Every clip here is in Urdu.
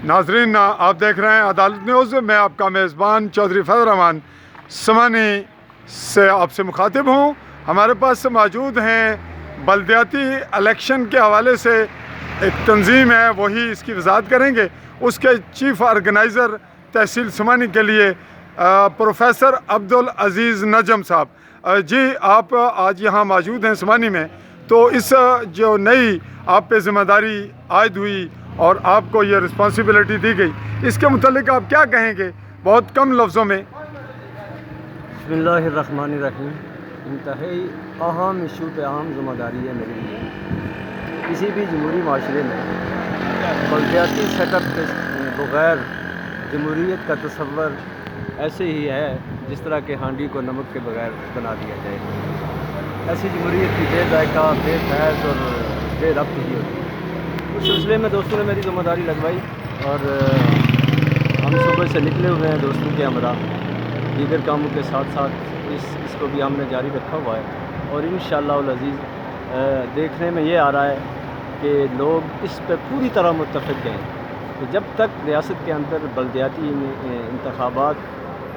ناظرین، آپ دیکھ رہے ہیں عدالت نیوز. میں آپ کا میزبان چودھری فضل الرحمان سمانی سے آپ سے مخاطب ہوں. ہمارے پاس موجود ہیں بلدیاتی الیکشن کے حوالے سے ایک تنظیم ہے، وہی اس کی وضاحت کریں گے. اس کے چیف آرگنائزر تحصیل سمانی کے لیے پروفیسر عبدالعزیز نجم صاحب. جی، آپ آج یہاں موجود ہیں سمانی میں، تو اس جو نئی آپ پہ ذمہ داری عائد ہوئی اور آپ کو یہ رسپانسبلٹی دی گئی، اس کے متعلق آپ کیا کہیں گے بہت کم لفظوں میں؟ بسم اللہ الرحمن الرحیم. انتہائی اہم ایشو پہ اہم ذمہ داری ہے میرے لیے. کسی بھی جمہوری معاشرے میں بلدیاتی سیٹ اپ کے بغیر جمہوریت کا تصور ایسے ہی ہے جس طرح کہ ہانڈی کو نمک کے بغیر بنا دیا جائے. ایسی جمہوریت کی بے ذائقہ، بے فیض اور بے ربط ہی ہوتی ہے. اس سلسلے میں دوستوں نے میری ذمہ داری لگوائی اور ہم صبح سے نکلے ہوئے ہیں دوستوں کے ہمراہ. دیگر کاموں کے ساتھ ساتھ اس کو بھی ہم نے جاری رکھا ہوا ہے، اور انشاءاللہ العزیز دیکھنے میں یہ آ رہا ہے کہ لوگ اس پہ پوری طرح متفق ہیں کہ جب تک ریاست کے اندر بلدیاتی انتخابات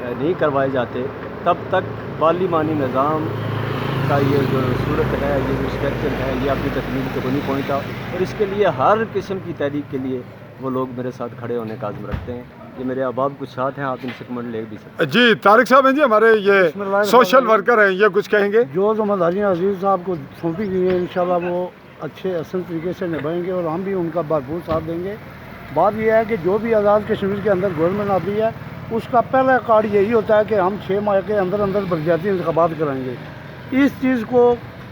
نہیں کروائے جاتے تب تک پارلیمانی نظام کا یہ جو صورت ہے، یہ جو اسٹرکچر ہے، یہ اپنی تکمیل کو نہیں پہنچتا. اور اس کے لیے ہر قسم کی تحریک کے لیے وہ لوگ میرے ساتھ کھڑے ہونے کا عزم رکھتے ہیں. یہ میرے احباب کچھ ساتھ ہیں، آپ ان سے کمنٹ لے بھی سکتے ہیں. جی، طارق صاحب ہیں جی، ہمارے یہ سوشل ورکر ہیں، یہ کچھ کہیں گے؟ جو ذمہ داریاں عزیز صاحب کو سونپی گئی ہیں انشاءاللہ وہ اچھے اصل طریقے سے نبھائیں گے، اور ہم بھی ان کا بھرپور ساتھ دیں گے. بات یہ ہے کہ جو بھی آزاد کشمیر کے اندر گورنمنٹ آتی ہے اس کا پہلا کارڈ یہی ہوتا ہے کہ ہم 6 ماہ کے اندر بلدیاتی انتخابات کرائیں گے. اس چیز کو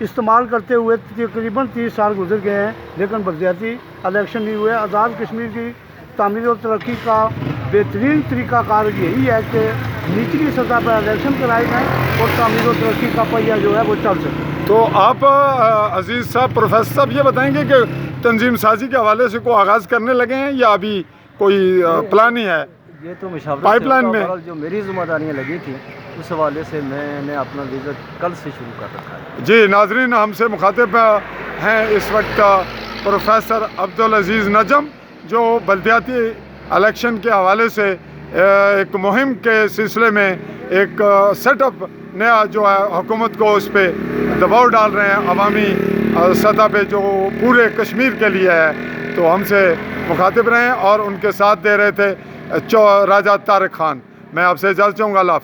استعمال کرتے ہوئے تقریباً 30 سال گزر گئے ہیں، لیکن بلدیاتی الیکشن نہیں ہوئے. آزاد کشمیر کی تعمیر و ترقی کا بہترین طریقہ کار یہی ہے کہ نچلی سطح پر الیکشن کرائے جائیں اور تعمیر و ترقی کا پہیہ جو ہے وہ چل سکے. تو آپ عزیز صاحب، پروفیسر صاحب، یہ بتائیں گے کہ تنظیم سازی کے حوالے سے کوئی آغاز کرنے لگے ہیں یا ابھی کوئی پلان ہی ہے؟ یہ تو مشاورت پائپ لائن میں جو میری ذمہ داریاں لگی تھیں اس حوالے سے میں نے اپنا وزٹ کل سے شروع کر رکھا ہے. جی ناظرین، ہم سے مخاطب ہیں اس وقت پروفیسر عبدالعزیز نجم، جو بلدیاتی الیکشن کے حوالے سے ایک مہم کے سلسلے میں ایک سیٹ اپ نیا جو ہے حکومت کو اس پہ دباؤ ڈال رہے ہیں عوامی سطح پہ، جو پورے کشمیر کے لیے ہے. تو ہم سے مخاطب رہے ہیں اور ان کے ساتھ دے رہے تھے راجہ طارق خان. میں آپ سے اجازت چاہوں گا. اللہ حافظ.